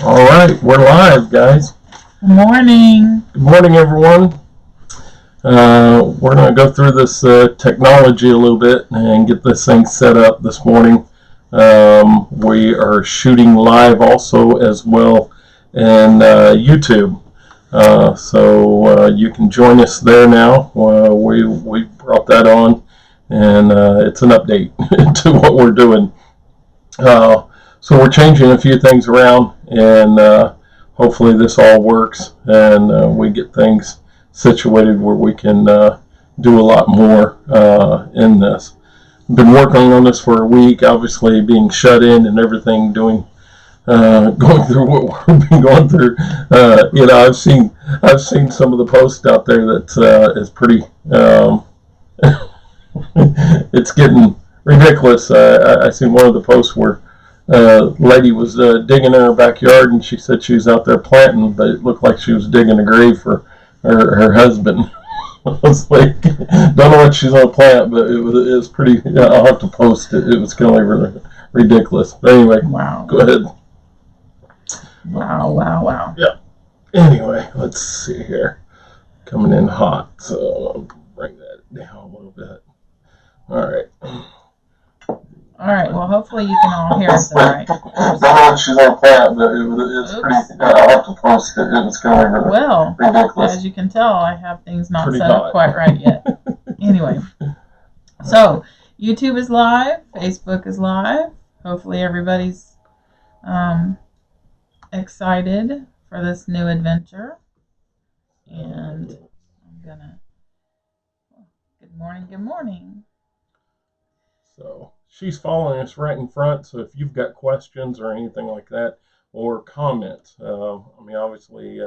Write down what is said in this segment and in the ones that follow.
All right, we're live, guys. Good morning. Good morning, everyone. We're going to go through this technology a little bit and get this thing set up this morning. We are shooting live also as well in YouTube. So you can join us there now. We brought that on, and it's an update to what we're doing. So we're changing a few things around, and hopefully this all works, and we get things situated where we can do a lot more in this. Been working on this for a week, obviously being shut in and everything, doing going through what we've been going through. I've seen some of the posts out there that is pretty. It's getting ridiculous. I seen one of the posts where lady was digging in her backyard, and she said she was out there planting, but it looked like she was digging a grave for her husband. I was like, don't know what she's gonna plant, but it was pretty. I'll have to post it. It was kind of really ridiculous. But anyway, Wow. go ahead. Wow. Yeah. Anyway, let's see here. Coming in hot, so I'll bring that down a little bit. All right. All right. Well, hopefully you can all hear us all right. Don't know what she's gonna plant, but it's pretty. I'll have to post it. It was kind of Well, ridiculous. as you can tell, I have things not Pretty set hot. up quite right yet. Anyway, so YouTube is live, Facebook is live. Hopefully everybody's excited for this new adventure. And I'm gonna. Good morning. So she's following us right in front. So if you've got questions or anything like that, or comments, obviously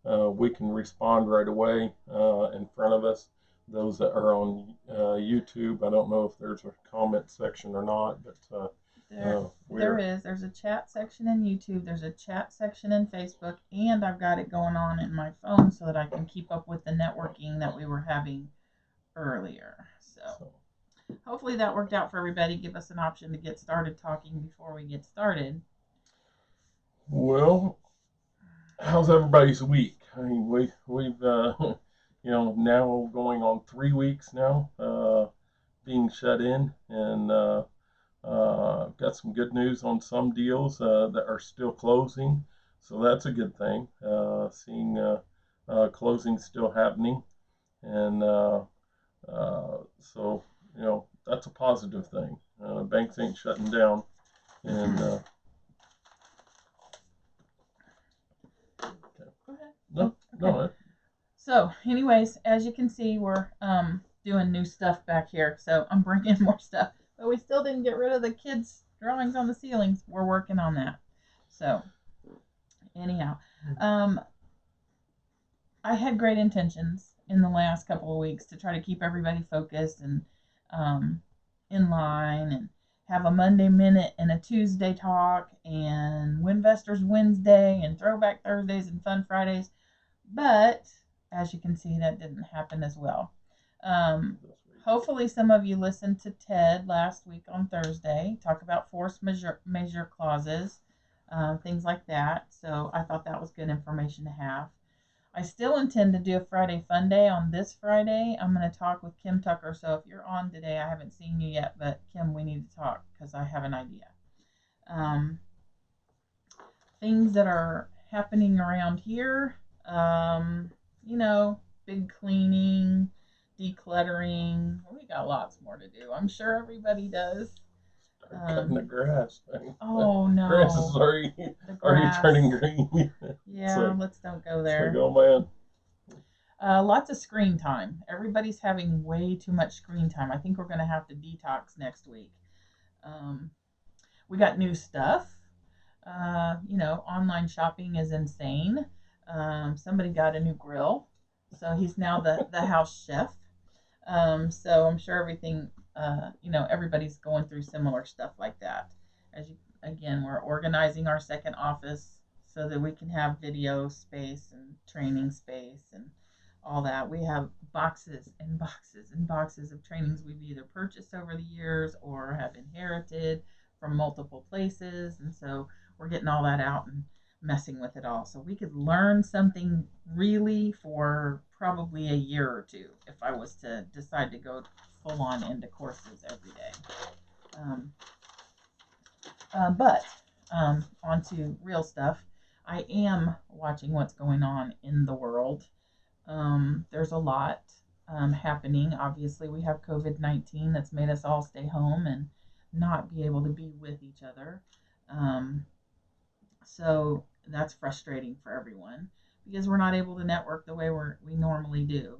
we can respond right away in front of us. Those that are on YouTube, I don't know if there's a comment section or not, but There is. There's a chat section in YouTube. There's a chat section in Facebook, and I've got it going on in my phone so that I can keep up with the networking that we were having earlier. So hopefully that worked out for everybody. Give us an option to get started talking before we get started. Well, how's everybody's week? I mean, we've now going on 3 weeks now being shut in, and got some good news on some deals that are still closing, so that's a good thing. Seeing closing still happening, and so that's a positive thing. Banks ain't shutting down, and no. So, anyways, as you can see, we're doing new stuff back here. So I'm bringing more stuff, but we still didn't get rid of the kids' drawings on the ceilings. We're working on that. So, anyhow, I had great intentions in the last couple of weeks to try to keep everybody focused and in line and have a Monday Minute and a Tuesday Talk and WinVestors Wednesday and Throwback Thursdays and Fun Fridays. But as you can see, that didn't happen as well. Hopefully some of you listened to Ted last week on Thursday talk about force majeure clauses, things like that. So I thought that was good information to have. I still intend to do a Friday Fun Day on this Friday. I'm going to talk with Kim Tucker. So if you're on today, I haven't seen you yet, but Kim, we need to talk because I have an idea. Things that are happening around here, big cleaning, decluttering. We got lots more to do. I'm sure everybody does. Cutting the grass. Oh no! Grass is already turning green. Yeah, let's don't go there. It's like, oh man. Lots of screen time. Everybody's having way too much screen time. I think we're going to have to detox next week. We got new stuff. Online shopping is insane. Somebody got a new grill, so he's now the house chef. So I'm sure everybody's going through similar stuff like that. Again, we're organizing our second office so that we can have video space and training space and all that. We have boxes and boxes and boxes of trainings we've either purchased over the years or have inherited from multiple places. And so we're getting all that out and messing with it all. So we could learn something really for probably a year or two if I was to decide to go full on into courses every day. Um, but on to real stuff. I am watching what's going on in the world. There's a lot happening. Obviously, we have COVID-19 that's made us all stay home and not be able to be with each other. Um, so that's frustrating for everyone because we're not able to network the way we normally do.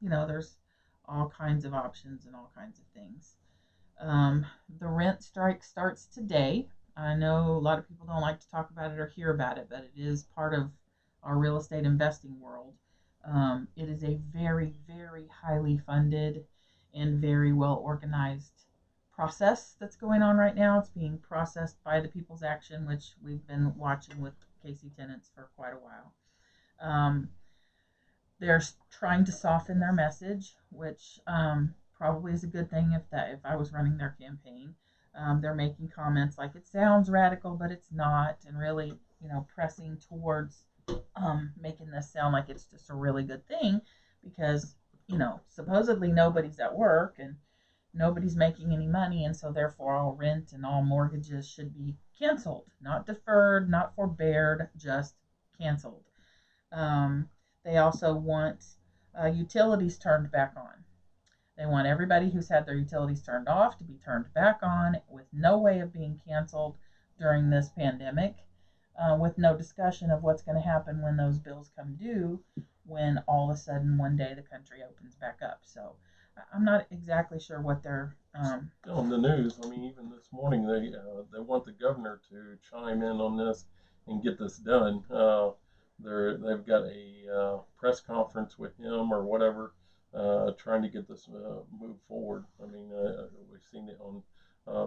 There's all kinds of options and all kinds of things. Um, the rent strike starts today. I know a lot of people don't like to talk about it or hear about it, but it is part of our real estate investing world. It is a very, very highly funded and very well organized process that's going on right now. It's being processed by the People's Action, which we've been watching with Casey Tenants for quite a while. Um, they're trying to soften their message, which probably is a good thing if I was running their campaign. They're making comments like it sounds radical, but it's not, and really, pressing towards making this sound like it's just a really good thing because, supposedly nobody's at work and nobody's making any money, and so therefore all rent and all mortgages should be canceled, not deferred, not forbeared, just canceled. They also want utilities turned back on. They want everybody who's had their utilities turned off to be turned back on with no way of being canceled during this pandemic, with no discussion of what's going to happen when those bills come due when all of a sudden one day the country opens back up. So I'm not exactly sure what they're On the news. I mean, even this morning they want the governor to chime in on this and get this done. They've got a press conference with him or whatever, trying to get this moved forward. I mean, we've seen it on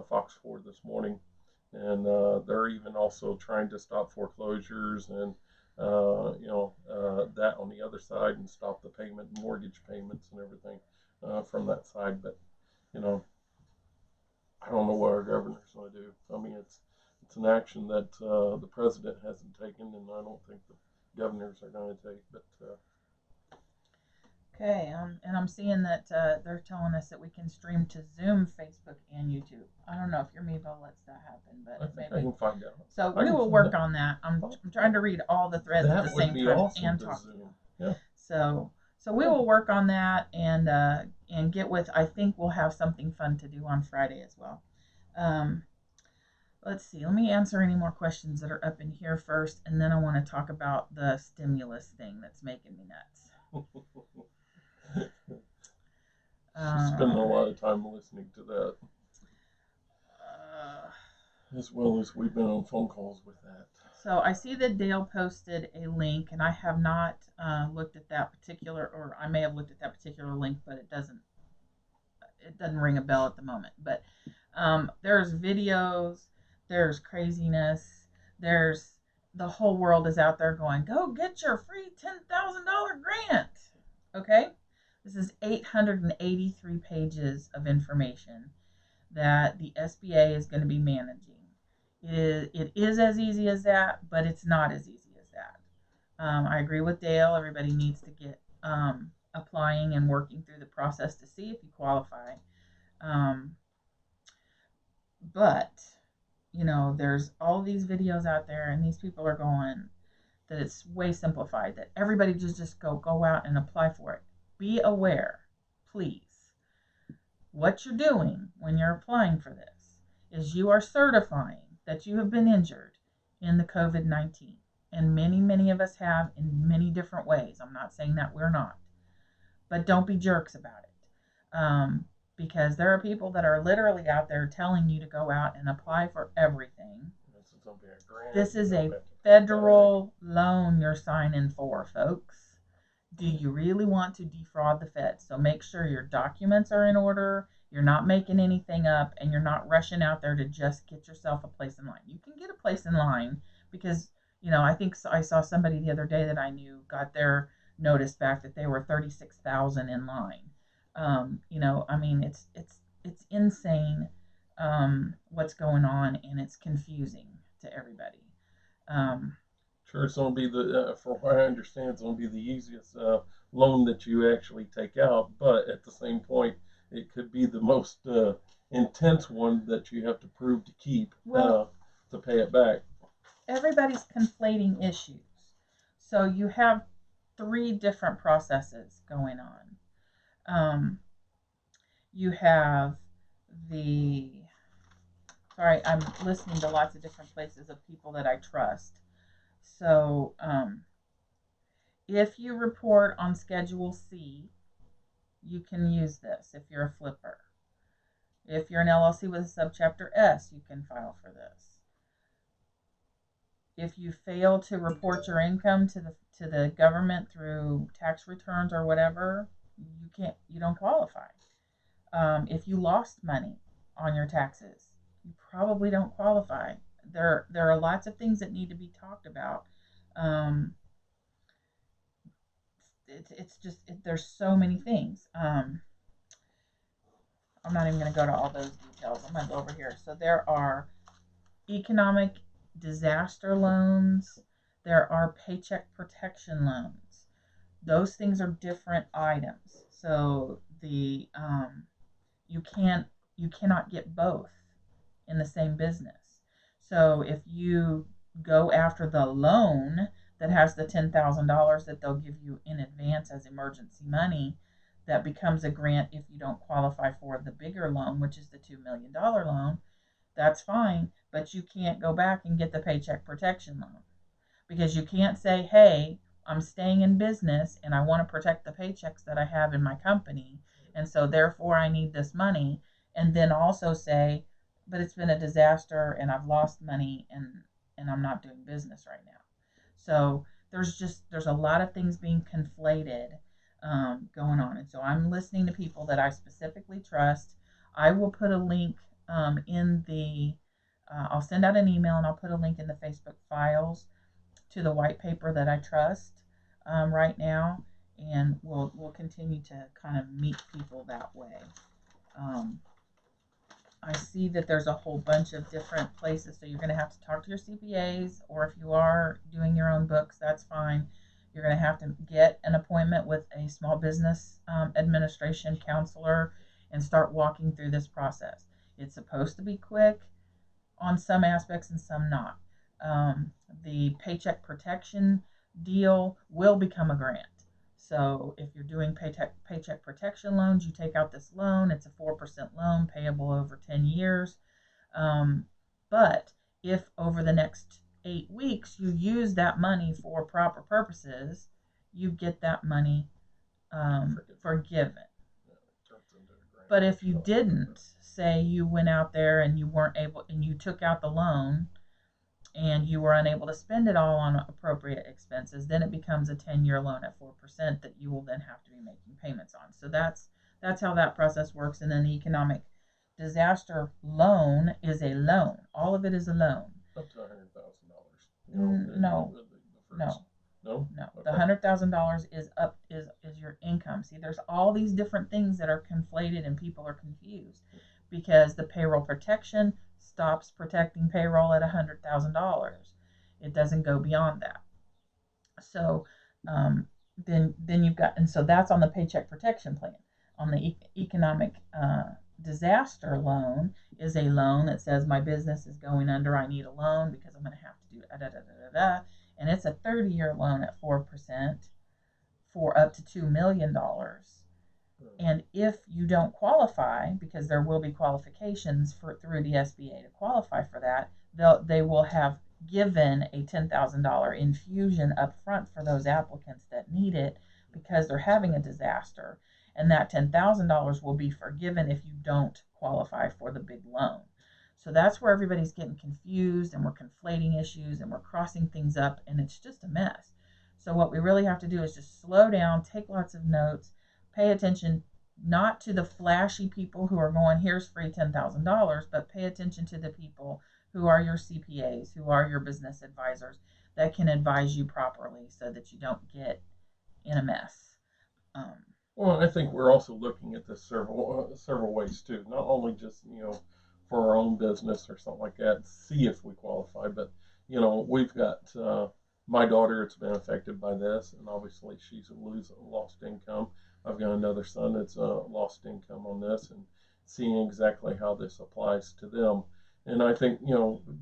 Fox 4 this morning, and they're even also trying to stop foreclosures and that on the other side and stop the mortgage payments and everything from that side. But I don't know what our governor's going to do. I mean, it's an action that the president hasn't taken, and I don't think the governors are going to take. But okay, and I'm seeing that they're telling us that we can stream to Zoom, Facebook, and YouTube. I don't know if your Mevo lets that happen, but I think maybe I can find out. so. We will work on that. I'm trying to read all the threads at the same time awesome and to talk. Zoom. Yeah. So we will work on that and get with. I think we'll have something fun to do on Friday as well. Let's see. Let me answer any more questions that are up in here first, and then I want to talk about the stimulus thing that's making me nuts. Spending a lot of time listening to that, as well as we've been on phone calls with that. So I see that Dale posted a link, and I have not looked at that particular, or I may have looked at that particular link, but it doesn't ring a bell at the moment. But there's videos, there's craziness, there's the whole world is out there going, go get your free $10,000 grant. Okay, this is 883 pages of information that the SBA is going to be managing. It is as easy as that, but it's not as easy as that. I agree with Dale. Everybody needs to get applying and working through the process to see if you qualify. But, there's all these videos out there, and these people are going that it's way simplified, that everybody just go out and apply for it. Be aware, please. What you're doing when you're applying for this is you are certifying that you have been injured in the COVID-19. And many, many of us have in many different ways. I'm not saying that we're not. But don't be jerks about it. Because there are people that are literally out there telling you to go out and apply for everything. This is a federal loan you're signing for, folks. Do you really want to defraud the Fed? So make sure your documents are in order, you're not making anything up, and you're not rushing out there to just get yourself a place in line. You can get a place in line because, I think I saw somebody the other day that I knew got their notice back that they were 36,000 in line. I mean, it's insane what's going on, and it's confusing to everybody. Sure, it's going to be from what I understand, it's going to be the easiest loan that you actually take out. But at the same point, it could be the most intense one that you have to prove to keep to pay it back. Everybody's conflating issues. So you have three different processes going on. You have the, sorry, I'm listening to lots of different places of people that I trust. So if you report on Schedule C, you can use this if you're a flipper. If you're an LLC with a subchapter S, you can file for this. If you fail to report your income to the government through tax returns or whatever, you don't qualify. If you lost money on your taxes, you probably don't qualify. There are lots of things that need to be talked about. It's just there's so many things. I'm not even going to go to all those details. I'm going to go over here. So there are economic disaster loans. There are paycheck protection loans. Those things are different items. So the you cannot get both in the same business. So if you go after the loan that has the $10,000 that they'll give you in advance as emergency money, that becomes a grant if you don't qualify for the bigger loan, which is the $2 million loan. That's fine, but you can't go back and get the paycheck protection loan because you can't say, hey, I'm staying in business and I want to protect the paychecks that I have in my company, and so therefore I need this money, and then also say, but it's been a disaster and I've lost money and I'm not doing business right now. So there's a lot of things being conflated going on, and so I'm listening to people that I specifically trust. I will put a link in the I'll send out an email and I'll put a link in the Facebook files to the white paper that I trust right now, and we'll continue to kind of meet people that way. I see that there's a whole bunch of different places, so you're going to have to talk to your CPAs, or if you are doing your own books, that's fine. You're going to have to get an appointment with a small business administration counselor and start walking through this process. It's supposed to be quick on some aspects and some not. The paycheck protection deal will become a grant. So if you're doing paycheck protection loans, you take out this loan. It's a 4% loan payable over 10 years. But if over the next 8 weeks you use that money for proper purposes, you get that money forgiven. But if you didn't, say you went out there and you weren't able, and you took out the loan and you were unable to spend it all on appropriate expenses, then it becomes a 10-year loan at 4% that you will then have to be making payments on. So that's how that process works. And then the economic disaster loan is a loan. All of it is a loan. Up to $100,000. No. No. Okay. The $100,000 is your income. See, there's all these different things that are conflated and people are confused because the payroll protection stops protecting payroll at $100,000. It doesn't go beyond that. So then you've got, and so that's on the paycheck protection plan. On the economic disaster loan is a loan that says my business is going under, I need a loan because I'm going to have to do and it's a 30-year loan at 4% for up to $2 million. And if you don't qualify, because there will be qualifications through the SBA to qualify for that, they will have given a $10,000 infusion up front for those applicants that need it because they're having a disaster. And that $10,000 will be forgiven if you don't qualify for the big loan. So that's where everybody's getting confused and we're conflating issues and we're crossing things up and it's just a mess. So what we really have to do is just slow down, take lots of notes, pay attention not to the flashy people who are going, here's free $10,000, but pay attention to the people who are your CPAs, who are your business advisors that can advise you properly so that you don't get in a mess. Well, I think we're also looking at this several ways too. Not only just for our own business or something like that, see if we qualify, but we've got my daughter, it's been affected by this, and obviously she's lost income. I've got another son that's lost income on this, and seeing exactly how this applies to them. And I think,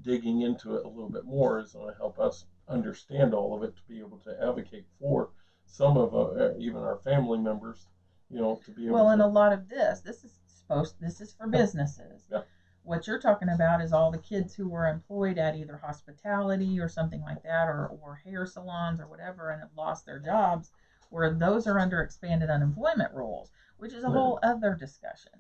digging into it a little bit more is going to help us understand all of it to be able to advocate for some of even our family members, to be able Well, and to. a lot of this is for businesses. Yeah. What you're talking about is all the kids who were employed at either hospitality or something like that, or hair salons or whatever, and have lost their jobs, where those are under expanded unemployment rules, which is a whole other discussion.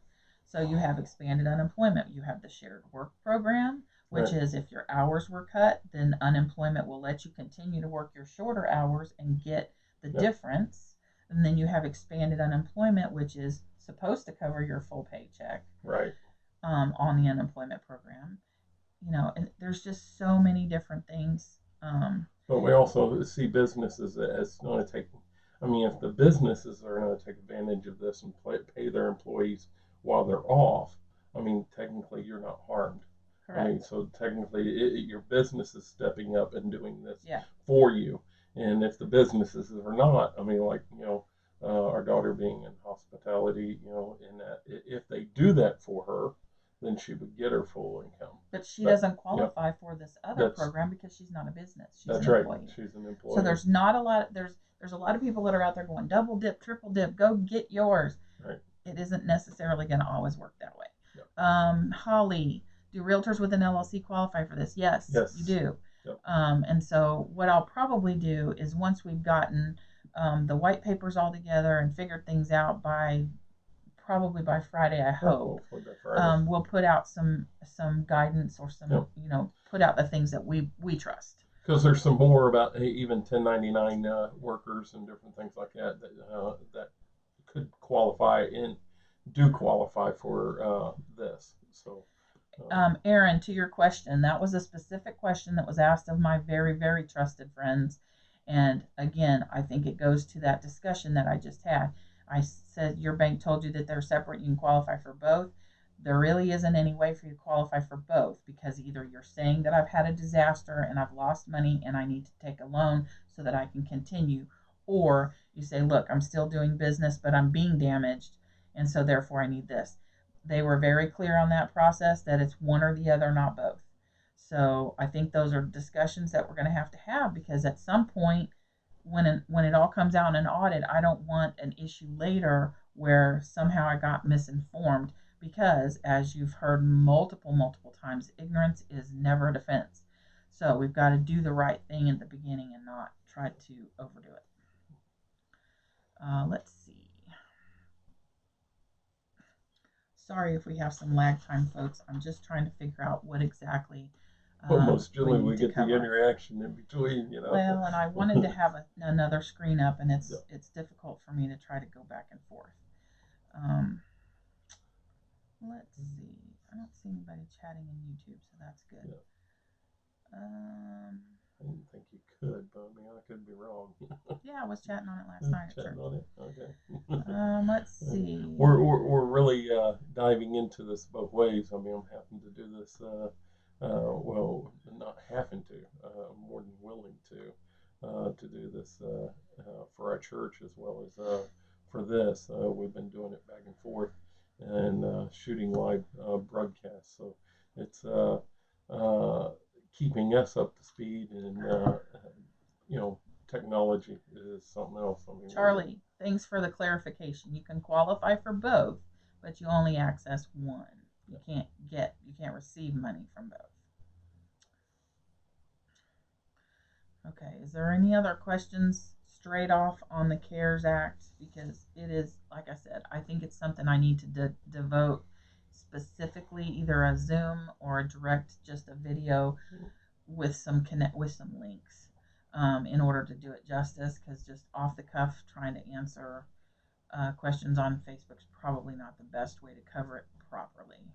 So you have expanded unemployment. You have the shared work program, which Right. is if your hours were cut, then unemployment will let you continue to work your shorter hours and get the Yeah. difference. And then you have expanded unemployment, which is supposed to cover your full paycheck. Right. On the unemployment program. And there's just so many different things. But we also see businesses as going to take. I mean, if the businesses are going to take advantage of this and pay their employees while they're off, I mean, technically you're not harmed. Correct. I mean, so technically your business is stepping up and doing this Yeah. for you. And if the businesses are not, I mean, like, our daughter being in hospitality, in that if they do that for her, then she would get her full income. But she doesn't qualify for this other program because she's not a business. She's That's an right. employee. She's an employee. So there's not a lot. There's a lot of people that are out there going double dip, triple dip, go get yours. Right. It isn't necessarily going to always work that way. Yep. Holly, do realtors with an LLC qualify for this? Yes, you do. Yep. And so what I'll probably do is once we've gotten the white papers all together and figured things out probably by Friday, I hope. We'll put out some guidance or some, put out the things that we trust. Because there's some more about even 1099 workers and different things like that that could qualify and do qualify for this. So, Aaron, to your question, that was a specific question that was asked of my very, very trusted friends. And again, I think it goes to that discussion that I just had. I said your bank told you that they're separate, you can qualify for both. There really isn't any way for you to qualify for both because either you're saying that I've had a disaster and I've lost money and I need to take a loan so that I can continue, or you say, look, I'm still doing business, but I'm being damaged, and so therefore I need this. They were very clear on that process that it's one or the other, not both. So I think those are discussions that we're going to have because at some point when it all comes out in an audit, I don't want an issue later where somehow I got misinformed because, as you've heard multiple times, ignorance is never a defense. So we've got to do the right thing at the beginning and not try to overdo it. Let's see. Sorry if we have some lag time, folks. I'm just trying to figure out what exactly. Well, most generally we get the interaction in between, Well, and I wanted to have another screen up, and it's difficult for me to try to go back and forth. Let's see. I don't see anybody chatting in YouTube, so that's good. I didn't think you could, but I mean, I could be wrong. Yeah, I was chatting on it last night. Chatting on it, okay. Let's see. We're really diving into this both ways. I mean, I'm having to do this. Well, not having to, more than willing to do this for our church as well as for this. We've been doing it back and forth and shooting live broadcasts. So it's keeping us up to speed, and technology is something else. I mean, Charlie, thanks for the clarification. You can qualify for both, but you only access one. You can't receive money from both. Okay, is there any other questions straight off on the CARES Act? Because it is, like I said, I think it's something I need to devote specifically either a Zoom or just a video with some links in order to do it justice. Because just off the cuff trying to answer questions on Facebook is probably not the best way to cover it properly.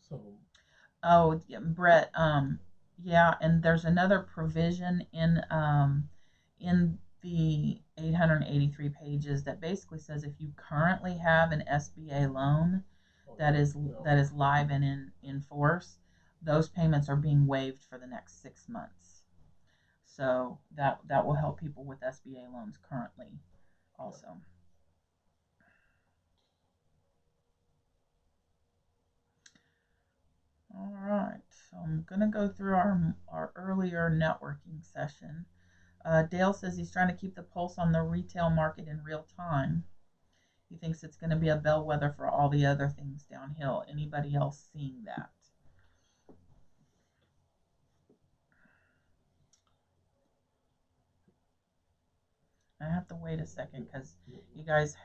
So. Oh, yeah, Brett. Yeah, and there's another provision in the 883 pages that basically says if you currently have an SBA loan that is live and in force, those payments are being waived for the next 6 months. So that will help people with SBA loans currently also. All right, so I'm going to go through our earlier networking session. Dale says he's trying to keep the pulse on the retail market in real time. He thinks it's going to be a bellwether for all the other things downhill. Anybody else seeing that? I have to wait a second because you guys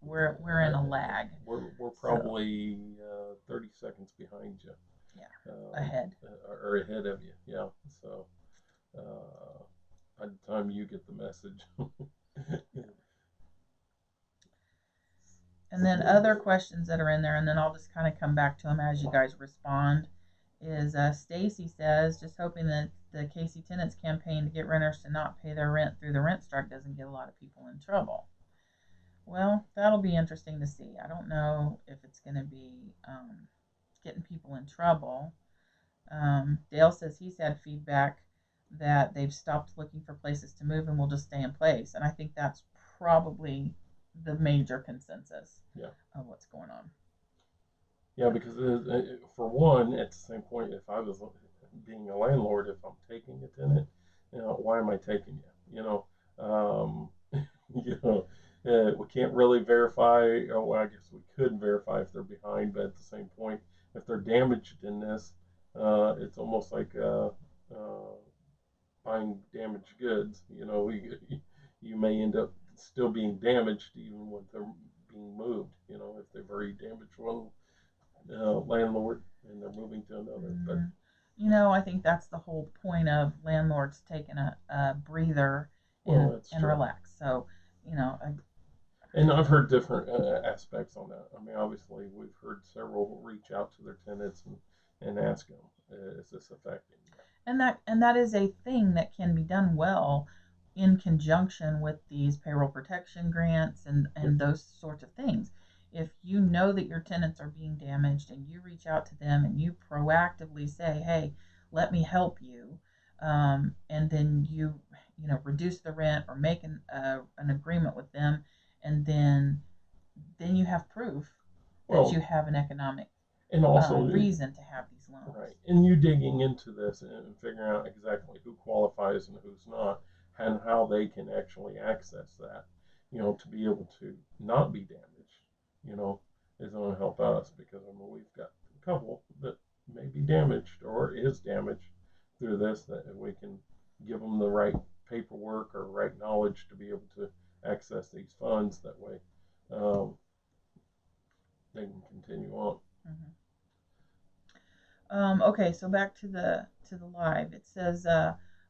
we're in a lag. We're probably 30 seconds behind you. Yeah, ahead. Or ahead of you. Yeah. So by the time you get the message. And then other questions that are in there, and then I'll just kind of come back to them as you guys respond. Is Stacy says, just hoping that the Casey Tenants campaign to get renters to not pay their rent through the rent strike doesn't get a lot of people in trouble. Well, that'll be interesting to see. I don't know if it's going to be getting people in trouble. Dale says he's had feedback that they've stopped looking for places to move and will just stay in place. And I think that's probably the major consensus of what's going on. Yeah, because for one, at the same point, if I was being a landlord, if I'm taking a tenant, why am I taking you? You know, we can't really verify. Well, I guess we could verify if they're behind, but at the same point, if they're damaged in this, it's almost like buying damaged goods. You may end up still being damaged even when they're being moved. If they've already damaged one landlord and they're moving to another. But I think that's the whole point of landlords taking a breather and relax. So, and I've heard different aspects on that. I mean, obviously, we've heard several reach out to their tenants and ask them, "Is this affecting you?" And that is a thing that can be done well in conjunction with these payroll protection grants and those sorts of things. If you know that your tenants are being damaged and you reach out to them and you proactively say, "Hey, let me help you," and then you reduce the rent or make an agreement with them, and then you have proof that you have an economic and also reason to have these loans. Right, and you digging into this and figuring out exactly who qualifies and who's not, and how they can actually access that, to be able to not be damaged, is going to help us because we've got a couple that may be damaged or is damaged through this that we can give them the right paperwork or right knowledge to be able to access these funds. That way, they can continue on. Mm-hmm. Okay, so back to the live. It says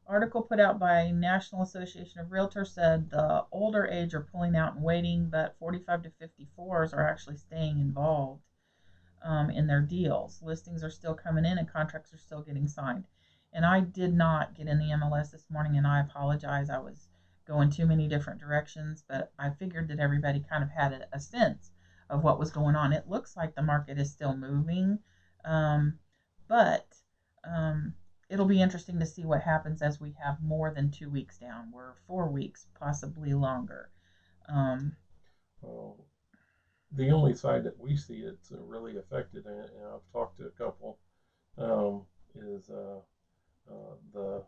article put out by National Association of Realtors said the older age are pulling out and waiting, but 45 to 54s are actually staying involved in their deals. Listings are still coming in and contracts are still getting signed. And I did not get in the MLS this morning, and I apologize. I was going too many different directions, but I figured that everybody kind of had a sense of what was going on. It looks like the market is still moving. But it'll be interesting to see what happens as we have more than 2 weeks down. We're 4 weeks, possibly longer. Well, the only side that we see it's really affected, and I've talked to a couple, is the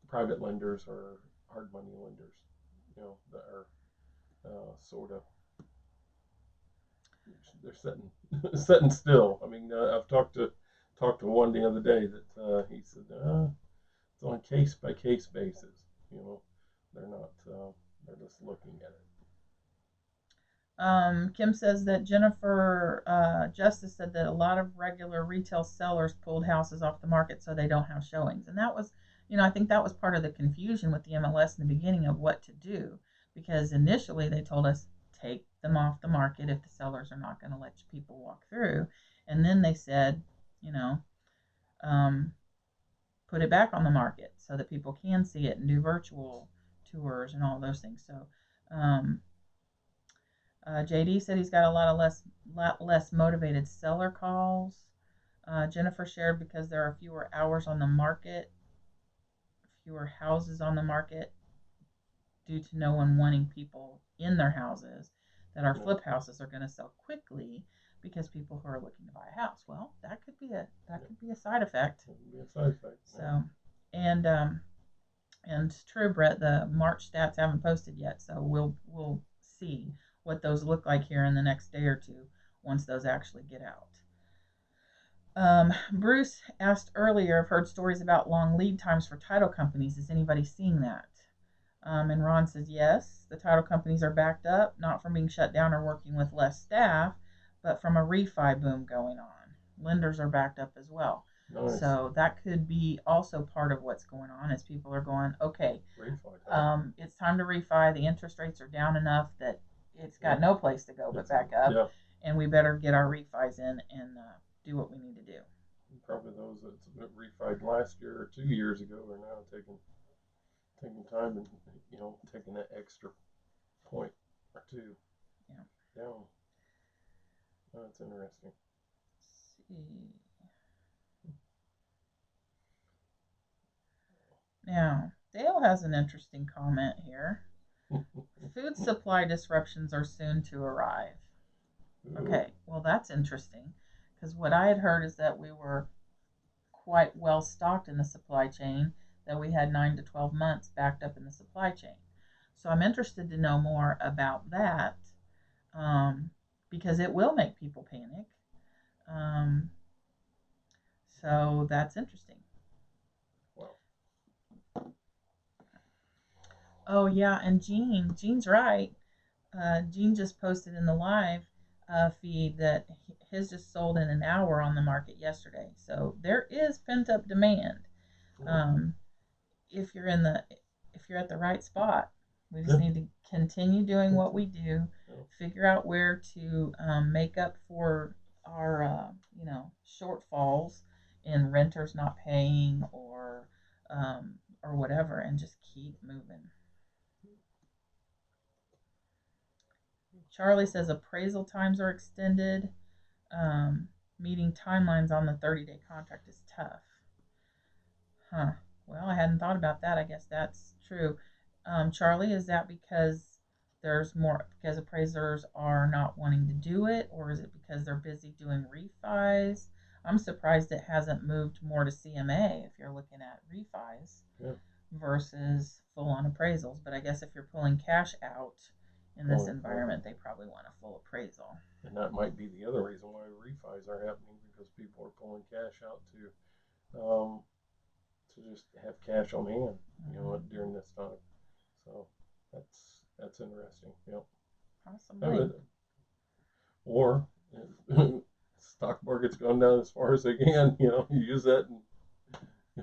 private lenders or hard money lenders, that are sort of they're sitting still. I mean, I've talked to one the other day that he said it's on a case by case basis. They're not. They're just looking at it. Kim says that Jennifer Justice said that a lot of regular retail sellers pulled houses off the market so they don't have showings, and that was, I think that was part of the confusion with the MLS in the beginning of what to do, because initially they told us take them off the market if the sellers are not going to let people walk through, and then they said, put it back on the market so that people can see it and do virtual tours and all those things. So JD said he's got a lot less motivated seller calls. Jennifer shared because there are fewer hours on the market, fewer houses on the market due to no one wanting people in their houses, that our flip houses are going to sell quickly because people who are looking to buy a house. Well, that could be a side effect. So, and true, Brett. The March stats haven't posted yet, so we'll see what those look like here in the next day or two once those actually get out. Bruce asked earlier, I've heard stories about long lead times for title companies. Is anybody seeing that? And Ron says, yes, the title companies are backed up, not from being shut down or working with less staff, but from a refi boom going on. Lenders are backed up as well. Nice. So that could be also part of what's going on, is people are going, okay, it's time to refi. The interest rates are down enough that it's got no place to go but back up, and we better get our refis in and do what we need to do. Probably those that refied last year or 2 years ago are now taking time and taking that extra point or two down. That's interesting. Let's see. Now, Dale has an interesting comment here. Food supply disruptions are soon to arrive. Okay, well, that's interesting, because what I had heard is that we were quite well stocked in the supply chain, that we had 9 to 12 months backed up in the supply chain. So I'm interested to know more about that, because it will make people panic. So that's interesting. Wow. Oh yeah, and Gene's right. Gene just posted in the live feed that his just sold in an hour on the market yesterday. So there is pent up demand. If you're at the right spot, we just need to continue doing what we do, figure out where to make up for our shortfalls in renters not paying or whatever, and just keep moving. Charlie says appraisal times are extended. Meeting timelines on the 30-day contract is tough. Well, I hadn't thought about that. I guess that's true. Charlie, is that because because appraisers are not wanting to do it, or is it because they're busy doing refis? I'm surprised it hasn't moved more to CMA if you're looking at refis versus full-on appraisals. But I guess if you're pulling cash out in this environment, they probably want a full appraisal. And that might be the other reason why refis are happening, because people are pulling cash out to just have cash on hand, during this time. So that's interesting. Yep. Possibly. Or stock market's gone down as far as they can. You use that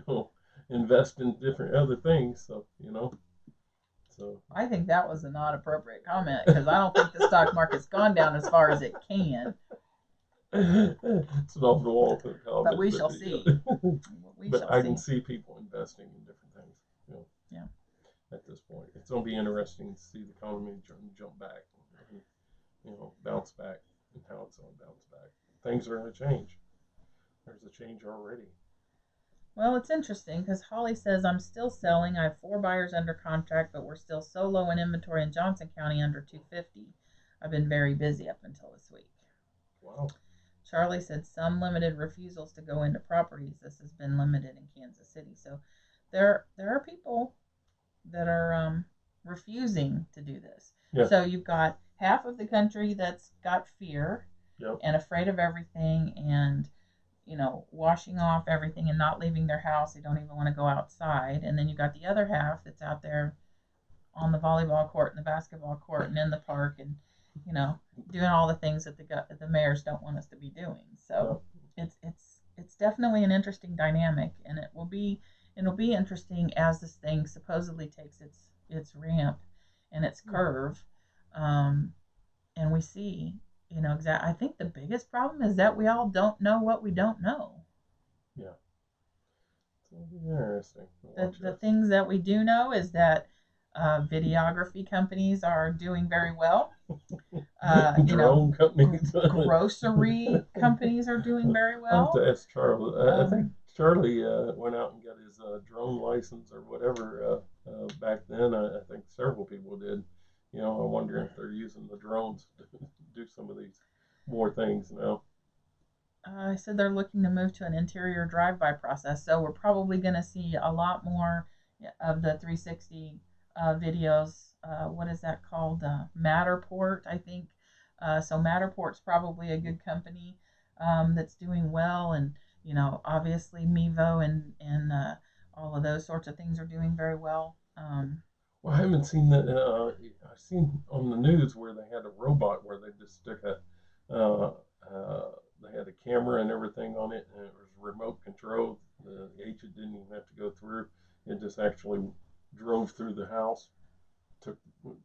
and invest in different other things. So So I think that was a not appropriate comment, because I don't think the stock market's gone down as far as it can. It's an off the wall comment. But we shall see. I can see people investing in different things. At this point, it's going to be interesting to see the economy jump back, and, bounce back, and how it's going to bounce back. Things are going to change. There's a change already. Well, it's interesting because Holly says, I'm still selling. I have 4 buyers under contract, but we're still so low in inventory in Johnson County, under 250. I've been very busy up until this week. Wow. Charlie said some limited refusals to go into properties. This has been limited in Kansas City. So there are people that are refusing to do this. Yeah. So you've got half of the country that's got fear and afraid of everything, and washing off everything and not leaving their house. They don't even want to go outside. And then you got the other half that's out there on the volleyball court and the basketball court and in the park, and doing all the things that the mayors don't want us to be doing. So it's definitely an interesting dynamic, and it'll be interesting as this thing supposedly takes its ramp and its curve, and we see. I think the biggest problem is that we all don't know what we don't know. Yeah. It's interesting. The things that we do know is that videography companies are doing very well. Drone companies. Grocery companies are doing very I'll have well. to ask Charlie. I think Um, Charlie went out and got his drone license or whatever back then. I think several people did. You know, I'm wondering if they're using the drones to do some of these more things now. I said they're looking to move to an interior drive-by process, so we're probably going to see a lot more of the 360 videos. What is that called? Matterport, I think. So Matterport's probably a good company that's doing well, and obviously Mevo and all of those sorts of things are doing very well. Well, I haven't seen that. I've seen on the news where they had a robot where they just stick a, they had a camera and everything on it, and it was remote control. The agent didn't even have to go through. It just actually drove through the house, took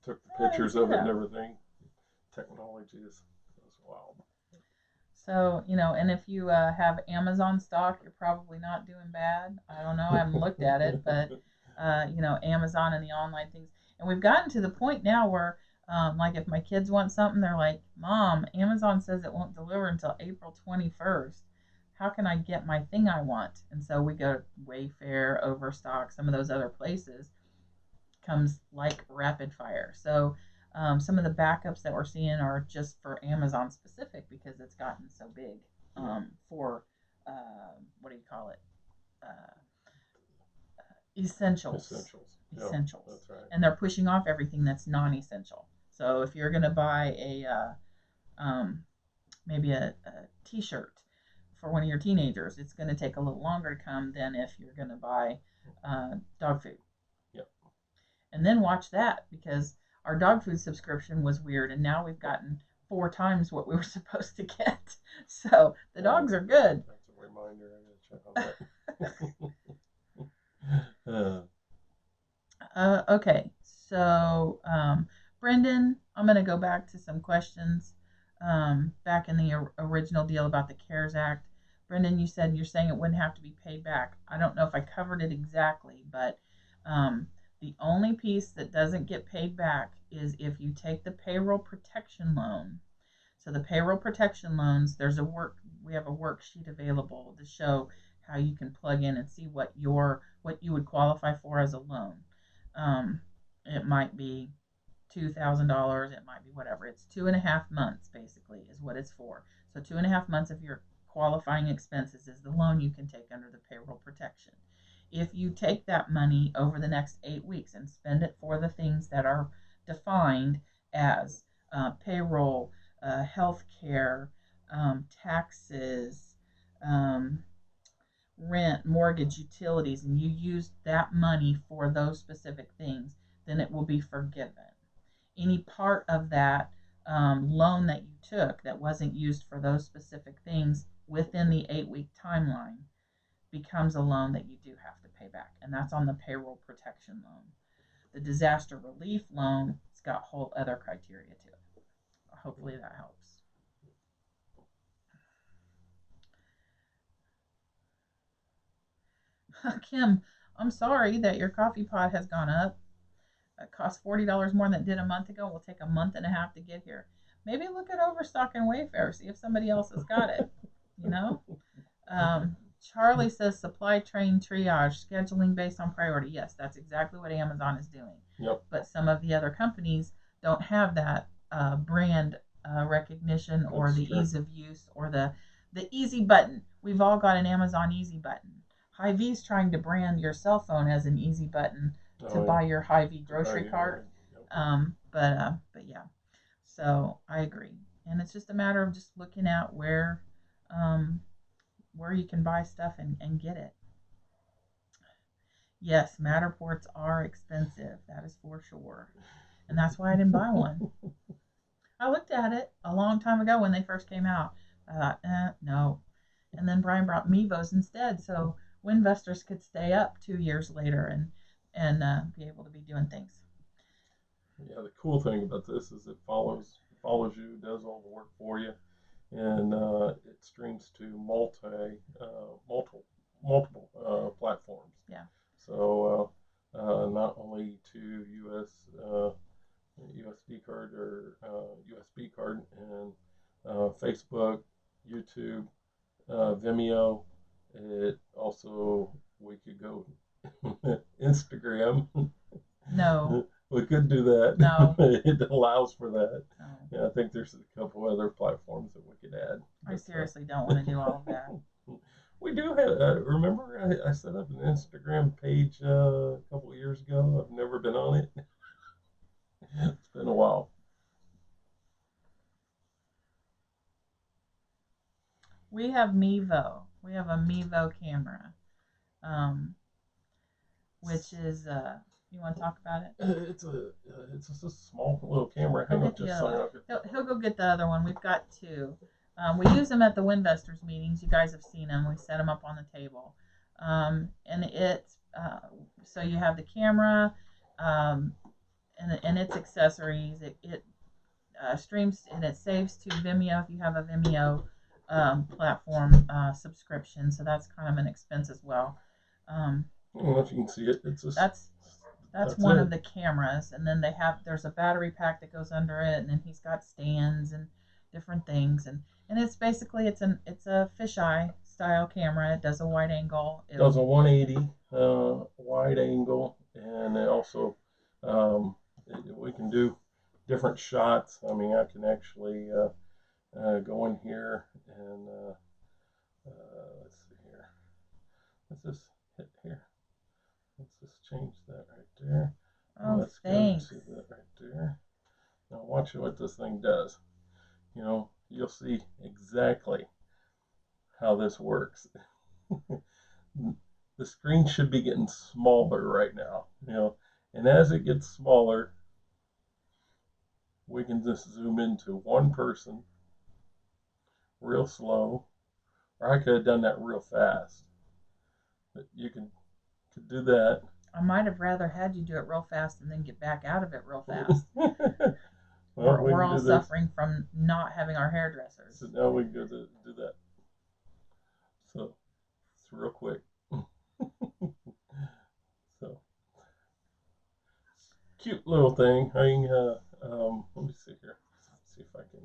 took the I didn't pictures see of it and that. everything. Technology is wild. So, and if you have Amazon stock, you're probably not doing bad. I don't know. I haven't looked at it, but, Amazon and the online things. And we've gotten to the point now where, like, if my kids want something, they're like, Mom, Amazon says it won't deliver until April 21st. How can I get my thing I want? And so we go to Wayfair, Overstock, some of those other places comes like rapid fire. So some of the backups that we're seeing are just for Amazon specific because it's gotten so big Yeah, for what do you call it? Uh, essentials. essentials. Yeah, Essentials. that's right. And they're pushing off everything that's non essential. So if you're going to buy maybe a t shirt for one of your teenagers, it's going to take a little longer to come than if you're going to buy dog food. Yeah. And then watch that because our dog food subscription was weird and now we've gotten 4 times what we were supposed to get. So the dogs are good. That's a reminder. I gotta check on that. Okay, so Brendan, I'm going to go back to some questions back in the original deal about the CARES Act. Brendan, you said you're saying it wouldn't have to be paid back. I don't know if I covered it exactly, but um, the only piece that doesn't get paid back is if you take the payroll protection loan. So the payroll protection loans, we have a worksheet available to show how you can plug in and see what you would qualify for as a loan. It might be $2,000. It might be whatever. It's 2.5 months basically is what it's for. So 2.5 months of your qualifying expenses is the loan you can take under the payroll protection. If you take that money over the next 8 weeks and spend it for the things that are defined as payroll, health care, taxes, um, rent, mortgage, utilities, and you use that money for those specific things, then it will be forgiven. Any part of that loan that you took that wasn't used for those specific things within the 8 week timeline becomes a loan that you do have to pay back. And that's on the payroll protection loan. The disaster relief loan, it's got whole other criteria to it. Hopefully that helps. Kim, I'm sorry that your coffee pot has gone up. It costs $40 more than it did a month ago. Will take a month and a half to get here. Maybe look at Overstock and Wayfair, see if somebody else has got it. You know, Charlie says supply chain triage, scheduling based on priority. Yes, that's exactly what Amazon is doing. Yep. But some of the other companies don't have that brand recognition or That's the true. ease of use or the easy button. We've all got an Amazon easy button. Hy-Vee's trying to brand your cell phone as an easy button to Oh, buy yeah. your Hy-Vee To buy grocery your, cart. yep. But yeah, so I agree, and it's just a matter of just looking at um, where you can buy stuff and get it. Yes, Matterports are expensive. That is for sure, and that's why I didn't buy one. I looked at it a long time ago when they first came out. I thought, no. And then Brian brought Mevos instead, so WinVestors could stay up 2 years later and be able to be doing things. Yeah, the cool thing about this is it follows you, does all the work for you, and it streams to multiple platforms. Yeah. So not only to Facebook, YouTube, Vimeo. It also, we could go Instagram. No. We could do that. No. It allows for that. No. Yeah, I think there's a couple other platforms that we could add. I seriously don't want to do all of that. We do have. Remember, I set up an Instagram page a couple of years ago. I've never been on it. It's been a while. We have Mevo. We have a Mevo camera, um, which is you want to talk about it? It's just a small little camera. Hang on just a second. He'll go get the other one. We've got two. We use them at the WinVestors meetings. You guys have seen them. We set them up on the table, and it's so you have the camera, and its accessories. It streams and it saves to Vimeo if you have a Vimeo platform subscription. So that's kind of an expense as well. I don't know if you can see it. It's just that's one of the cameras, and then there's a battery pack that goes under it, and then he's got stands and different things, and it's basically it's a fisheye style camera. It does a wide angle. It does a 180 wide angle, and it also we can do different shots. I mean, I can actually go in here and let's see here. Let's just hit here. Let's just change that right there. Oh, let's thanks. go to that right there. Now watch what this thing does. You know, you'll see exactly how this works. The screen should be getting smaller right now, you know, and as it gets smaller, we can just zoom into one person real slow, or I could have done that real fast. But you could do that. I might have rather had you do it real fast and then get back out of it real fast. Well, we're all suffering from not having our hairdressers. So now we can go to do that. So it's real quick. So cute little thing. Let me see here. See if I can.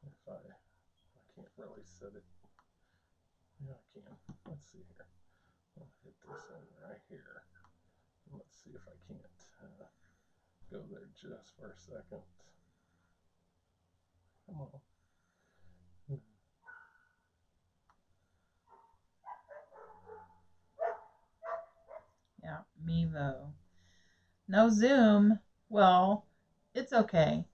If I can't really set it. Yeah, I can. Let's see here. I'll hit this one right here. Let's see if I can't go there just for a second. Come on. Yeah, Mevo. No Zoom. Well, it's okay,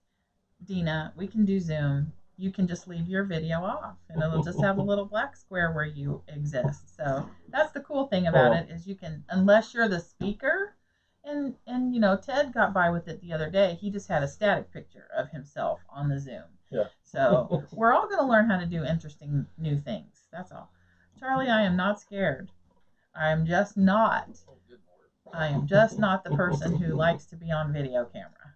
Dina. We can do Zoom. You can just leave your video off, and it'll just have a little black square where you exist. So that's the cool thing about it is you can, unless you're the speaker, and you know Ted got by with it the other day. He just had a static picture of himself on the Zoom. Yeah. So we're all going to learn how to do interesting new things. That's all. Charlie, I am not scared. I am just not the person who likes to be on video camera.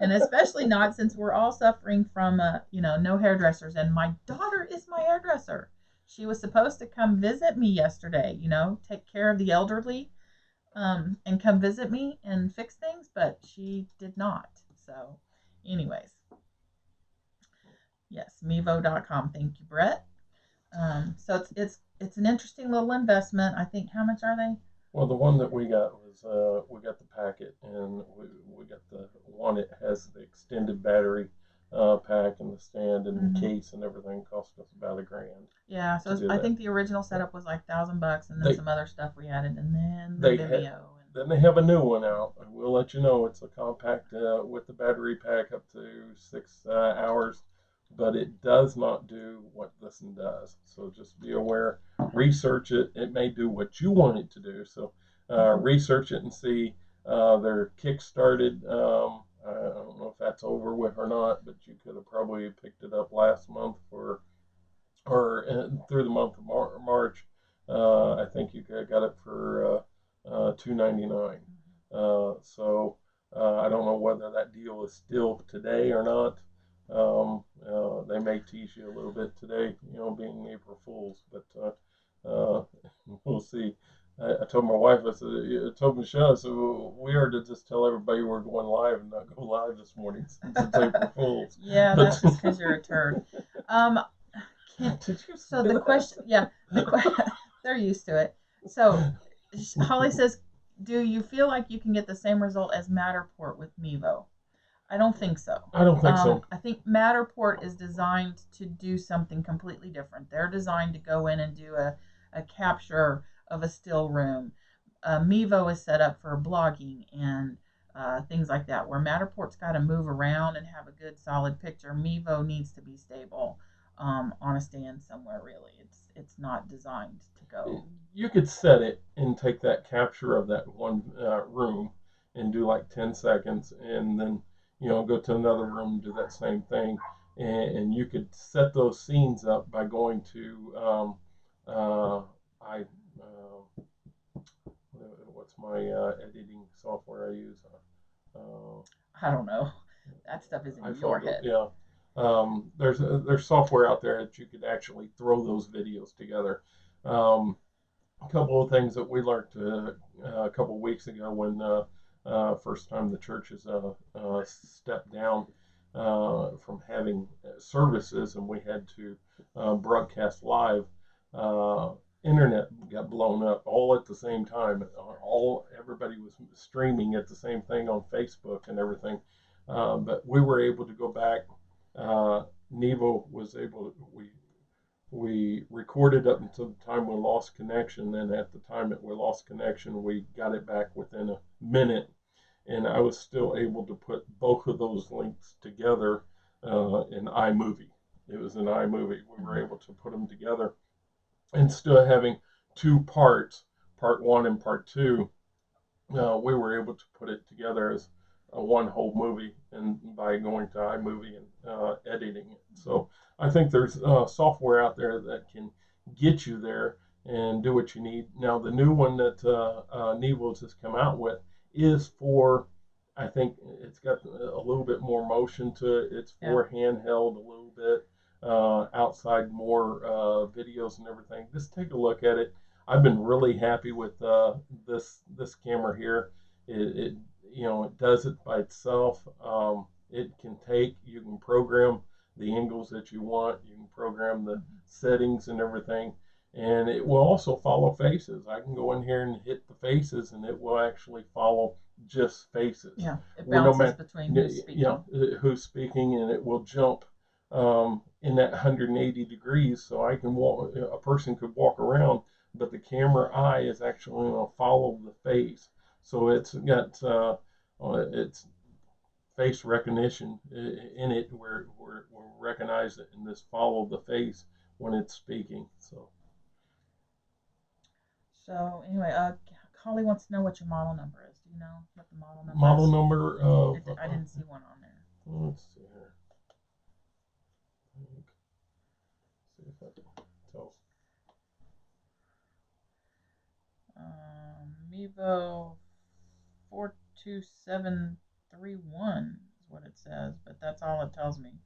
And especially not since we're all suffering from, no hairdressers. And my daughter is my hairdresser. She was supposed to come visit me yesterday, take care of the elderly, and come visit me and fix things, but she did not. So anyways, yes, Mevo.com. Thank you, Brett. So it's an interesting little investment. I think, how much are they? Well, the one that we got was we got the packet, and we got the one that has the extended battery pack and the stand and the case and everything. Cost us about $1,000. Yeah, so I think the original setup was like $1,000, and then some other stuff we added, and then the video. Then they have a new one out. We'll let you know. It's a compact with the battery pack up to 6 hours, but it does not do what this one does. So just be aware. Research it. It may do what you want it to do. So research it and see. They're kickstarted. I don't know if that's over with or not, but you could have probably picked it up last month or through the month of March. I think you got it for $2.99. So I don't know whether that deal is still today or not. They may tease you a little bit today, being April Fools, but we'll see. I told my wife, I said, I told Michelle, I said, well, we are to just tell everybody we're going live and not go live this morning since it's April Fools. Yeah, But that's just because you're a turd. Um, did you so say the that? question, yeah, they're used to it. So Holly says, do you feel like you can get the same result as Matterport with Mevo? I don't think so. I don't think so. I think Matterport is designed to do something completely different. They're designed to go in and do a capture of a still room. Mevo is set up for blogging and things like that, where Matterport's got to move around and have a good solid picture. Mevo needs to be stable on a stand somewhere. Really, it's not designed to go. You could set it and take that capture of that one room and do like 10 seconds, and then go to another room and do that same thing, and you could set those scenes up by going to I what's my editing software I use? Uh, I don't know. That stuff is in your iPhoto, head. yeah. There's software out there that you could actually throw those videos together. Um, a couple of things that we learned a couple of weeks ago when first time the churches stepped down from having services and we had to broadcast live. Uh, Internet got blown up all at the same time. Everybody was streaming at the same thing on Facebook and everything. But we were able to go back. Nevo was able. We recorded up until the time we lost connection. Then at the time that we lost connection, we got it back within a minute, and I was still able to put both of those links together in iMovie. It was in iMovie. We were able to put them together, and still having two parts, part one and part two. We were able to put it together as a one whole movie, and by going to iMovie and editing it. So I think there's software out there that can get you there and do what you need. Now the new one that Nevos has come out with is for, I think it's got a little bit more motion to it. It's for handheld a little bit, outside more videos and everything. Just take a look at it. I've been really happy with this camera here. It it does it by itself. It can you can program the angles that you want. You can program the settings and everything, and it will also follow faces. I can go in here and hit the faces, and it will actually follow just faces. Yeah, it bounces between who's speaking. Who's speaking, and it will jump in that 180 degrees, so I can walk. A person could walk around, but the camera eye is actually going to follow the face. So it's got its face recognition in it, where we'll recognize it and just follow the face when it's speaking. So anyway, Holly wants to know what your model number is. Do you know what the model number model is? Number of I didn't see one on there. Let's see here. See if I can tell. Mevo 42731 is what it says, but that's all it tells me.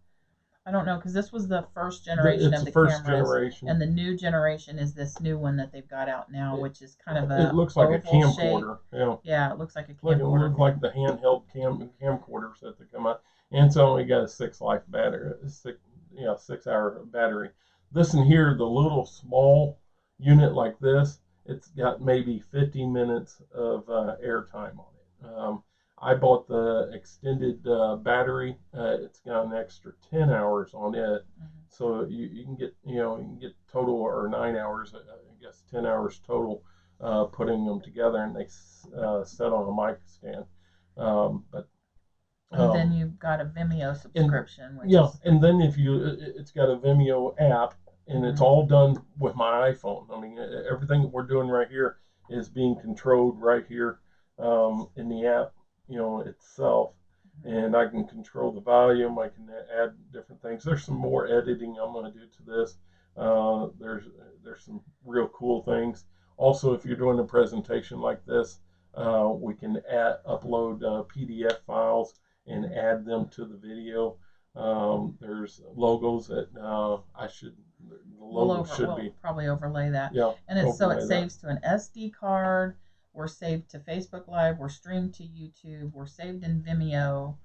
I don't know, because this was the first generation of the first cameras, generation, and the new generation is this new one that they've got out now, which is kind of a it looks like a camcorder. Yeah, it looks like a camcorder. It looks like the handheld camcorders that they come out, and it's only got a 6 battery, 6 hour battery. This in here, the little small unit like this, it's got maybe 50 minutes of airtime on it. I bought the extended battery. It's got an extra 10 hours on it, so you can get total, or 9 hours. I guess 10 hours total, putting them together, and they set on a mic stand. But and then you've got a Vimeo subscription. And then it's got a Vimeo app, and it's all done with my iPhone. I mean, everything that we're doing right here is being controlled right here in the app, itself. And I can control the volume. I can add different things. There's some more editing I'm going to do to this. There's some real cool things. Also, if you're doing a presentation like this, we can upload PDF files and add them to the video. There's logos that I should the logo should we'll be. probably overlay that. Yeah, And it's so it overlay that. saves to an SD card. We're saved to Facebook Live. We're streamed to YouTube. We're saved in Vimeo.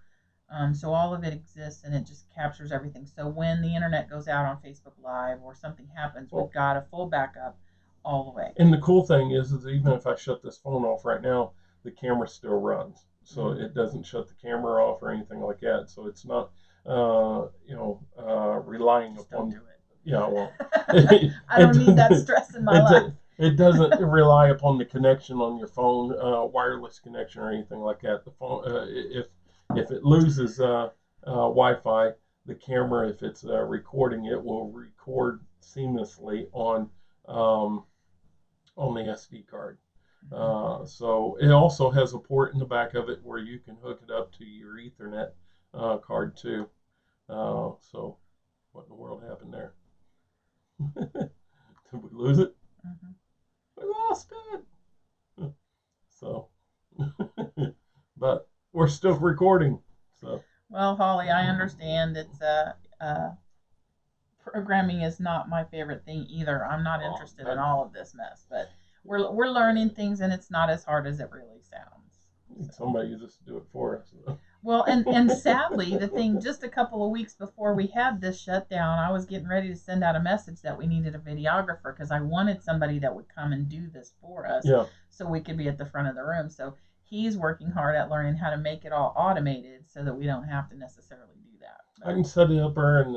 So all of it exists and it just captures everything. So when the internet goes out on Facebook Live or something happens, we've got a full backup all the way. And the cool thing is even if I shut this phone off right now, the camera still runs. So it doesn't shut the camera off or anything like that. So it's not, relying Just upon. don't do it. Yeah, I won't. I don't need that stress in my life. It doesn't rely upon the connection on your phone, wireless connection or anything like that. The phone, if it loses Wi-Fi, the camera, if it's recording, it will record seamlessly um, on the SD card. So it also has a port in the back of it where you can hook it up to your Ethernet card too. So what in the world happened there? Did we lose it? Mm-hmm. We lost it. So, but we're still recording. So. Well, Holly, I understand it's programming is not my favorite thing either. I'm not interested in all of this mess, but we're learning things, and it's not as hard as it really sounds. Somebody just do it for us. Well, and sadly, the thing, just a couple of weeks before we had this shutdown, I was getting ready to send out a message that we needed a videographer because I wanted somebody that would come and do this for us, so we could be at the front of the room. So he's working hard at learning how to make it all automated so that we don't have to necessarily do that. I can set it up there and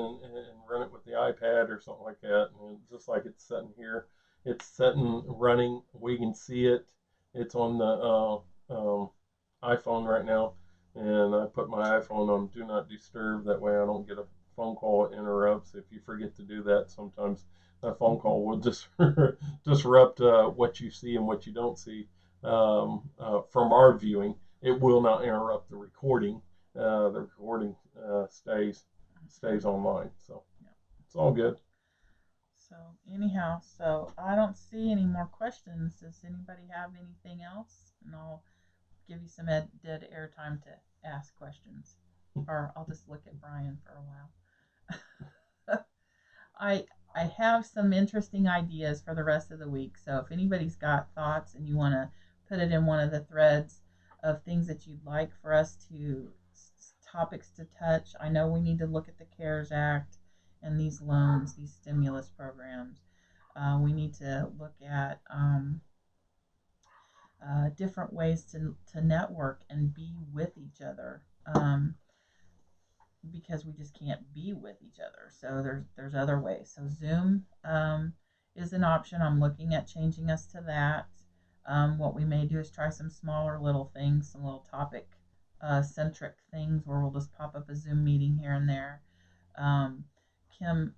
run it with the iPad or something like that, and just like it's sitting here, it's sitting running. We can see it. It's on the iPhone right now, and I put my iPhone on Do Not Disturb. That way I don't get a phone call that interrupts. If you forget to do that, sometimes a phone call will just disrupt what you see and what you don't see from our viewing. It will not interrupt the recording. The recording stays online, so it's all good. So anyhow, so I don't see any more questions. Does anybody have anything else? And I'll give you some dead air time to ask questions, or I'll just look at Brian for a while. I have some interesting ideas for the rest of the week. So if anybody's got thoughts and you want to put it in one of the threads of things that you'd like for us to topics to touch. I know we need to look at the CARES Act and these loans, these stimulus programs. We need to look at different ways to network and be with each other, because we just can't be with each other. So there's other ways. So Zoom is an option. I'm looking at changing us to that. What we may do is try some smaller little things, some little topic centric things where we'll just pop up a Zoom meeting here and there. Kim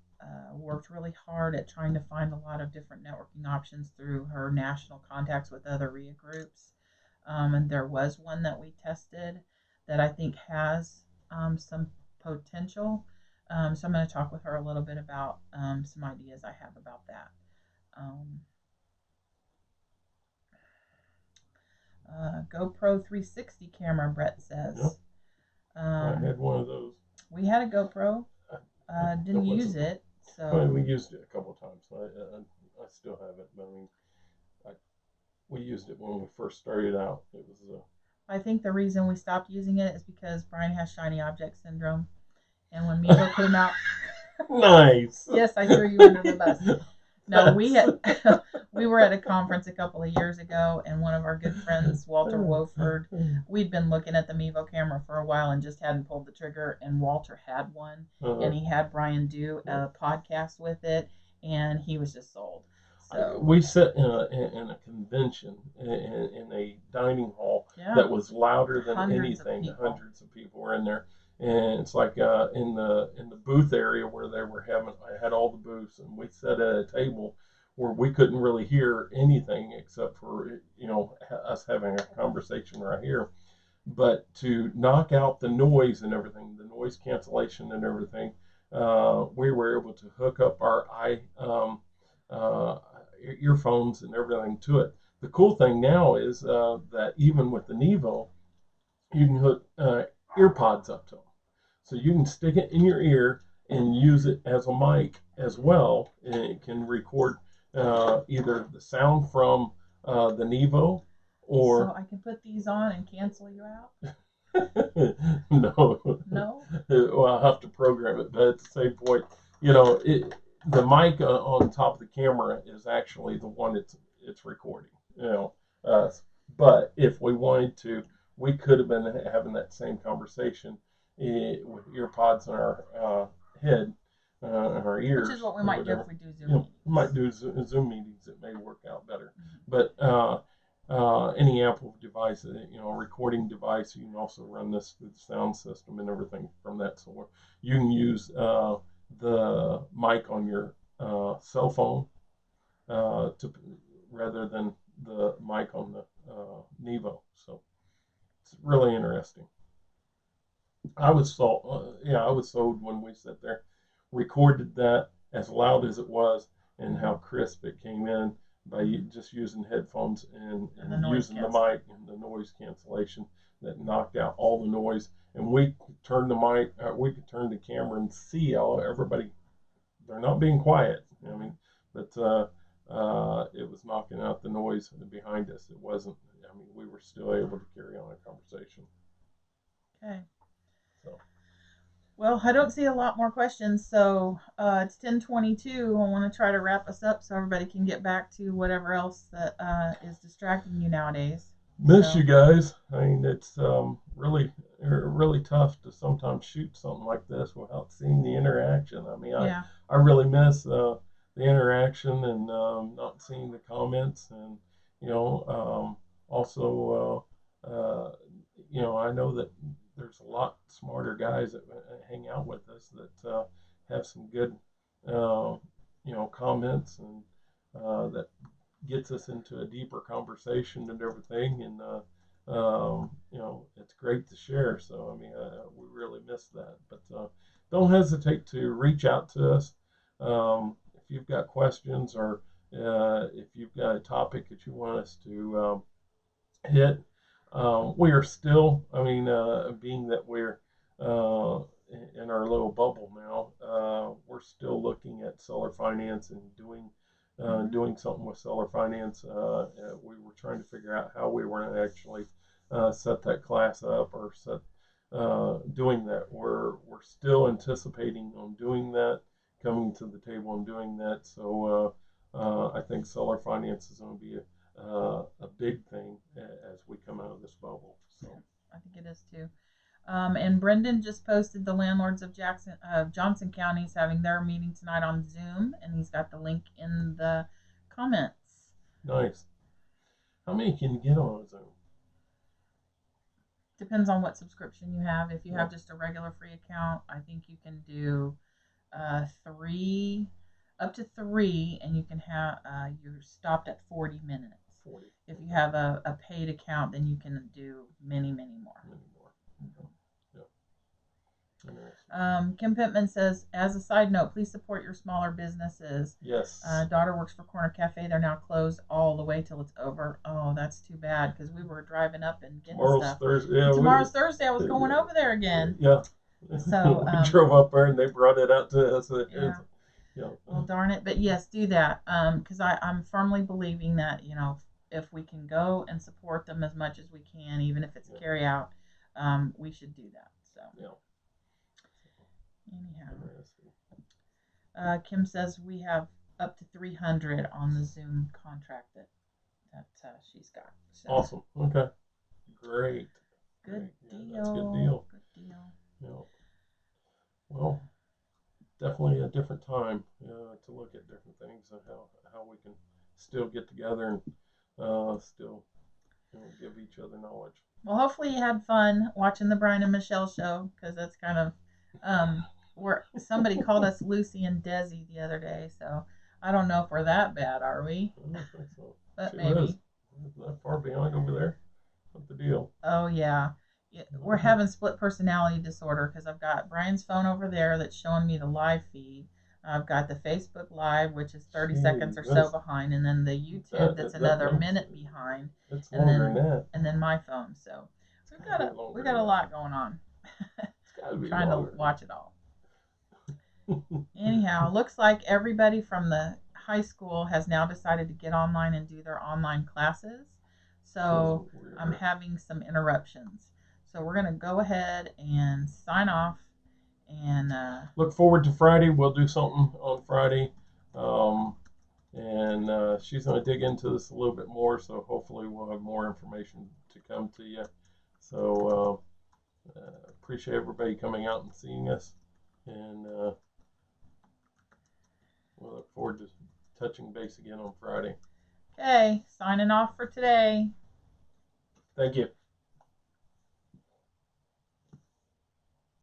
worked really hard at trying to find a lot of different networking options through her national contacts with other RIA groups. And there was one that we tested that I think has some potential. So I'm going to talk with her a little bit about some ideas I have about that. GoPro 360 camera, Brett says. Yep. I had one of those. We had a GoPro. Didn't use it. So well, we used it a couple of times. I still have it. But I mean, we used it when we first started out. It was. I think the reason we stopped using it is because Brian has shiny object syndrome, and when Mevo came out. Nice. Yes, I threw you under the bus. No, we were at a conference a couple of years ago, and one of our good friends, Walter Wofford, we'd been looking at the Mevo camera for a while and just hadn't pulled the trigger, and Walter had one, and he had Brian do a podcast with it, and he was just sold. So we sat in a convention in a dining hall that was louder than anything. Hundreds of people were in there. And it's like in the booth area where they were I had all the booths, and we sat at a table where we couldn't really hear anything except for us having a conversation right here. But to knock out the noise and everything, the noise cancellation and everything, we were able to hook up our earphones and everything to it. The cool thing now is that even with the Nevo, you can hook earpods up to them. So you can stick it in your ear and use it as a mic as well. And it can record either the sound from the Nevo or. So I can put these on and cancel you out? No. No? Well, I'll have to program it, but at the same point, you know, the mic on top of the camera is actually the one it's recording. You know, but if we wanted to, we could have been having that same conversation with ear pods in our head, in our ears. Which is what we might do if we do Zoom You know, meetings. we might do Zoom meetings. It may work out better, but any Apple device, you know, recording device, you can also run this through the sound system and everything from that. So you can use the mic on your cell phone to rather than the mic on the Nevo. So it's really interesting. I was sold, I was sold when we sat there, recorded that as loud as it was, and how crisp it came in by just using headphones and using the mic and the noise cancellation that knocked out all the noise. And we could turn the mic, we could turn the camera and see how everybody. They're not being quiet. I mean, but it was knocking out the noise behind us. It wasn't. I mean, we were still able to carry on a conversation. Okay. So. Well, I don't see a lot more questions, so it's 10:22. I want to try to wrap us up so everybody can get back to whatever else that is distracting you nowadays. Miss you guys. I mean, it's really tough to sometimes shoot something like this without seeing the interaction. I mean, I really miss the interaction and not seeing the comments, and you know, also you know, I know that there's a lot smarter guys that hang out with us that have some good you know, comments and that gets us into a deeper conversation and everything, and you know, it's great to share. So I mean, we really miss that, but don't hesitate to reach out to us if you've got questions, or if you've got a topic that you want us to hit. We are still, I mean, being that we're in our little bubble now, we're still looking at seller finance and doing something with seller finance. We were trying to figure out how we were going to actually set that class up, or set doing that. We're still anticipating on doing that, coming to the table and doing that. So I think seller finance is going to be a big thing as we come out of this bubble. So I think it is too. And Brendan just posted the landlords of Johnson County is having their meeting tonight on Zoom, and he's got the link in the comments. Nice. How many can you get on Zoom? Depends on what subscription you have. If you have just a regular free account, I think you can do 3, up to 3, and you can have you're stopped at 40 minutes. 40. If you have a paid account, then you can do many more. Kim Pittman says, as a side note, please support your smaller businesses. Yes. Daughter works for Corner Cafe. They're now closed all the way till it's over. Oh, that's too bad, because we were driving up and getting stuff. Thursday. Yeah, tomorrow's Thursday. I was going over there again. Yeah. So we drove up there and they brought it out to us. Yeah. Well, darn it. But yes, do that. Because I'm firmly believing that, you know, if we can go and support them as much as we can, even if it's carry out, we should do that. So. Yeah. Anyhow, Kim says we have up to 300 on the Zoom contract that she's got. So. Awesome. Okay. Great. Good deal. Yeah, that's a good deal. Good deal. Yeah. Well, definitely a different time to look at different things and how we can still get together and still give each other knowledge. Well, hopefully you had fun watching the Brian and Michelle show, because that's kind of where somebody called us Lucy and Desi the other day. So I don't know if we're that bad, are we? I don't think so. But maybe. That far behind over there. What's the deal? Oh yeah. We're having split personality disorder, because I've got Brian's phone over there that's showing me the live feed. I've got the Facebook Live, which is 30 seconds or so behind, and then the YouTube that's another minute behind. It's longer than that. And then my phone. So we've got a lot going on. It's gotta be trying longer. to watch it all. Anyhow, looks like everybody from the high school has now decided to get online and do their online classes. So I'm having some interruptions. So we're going to go ahead and sign off and Look forward to Friday. We'll do something on Friday. Um, and she's going to dig into this a little bit more, so hopefully we'll have more information to come to you. So appreciate everybody coming out and seeing us, and we'll look forward to touching base again on Friday. okay, signing off for today. Thank you.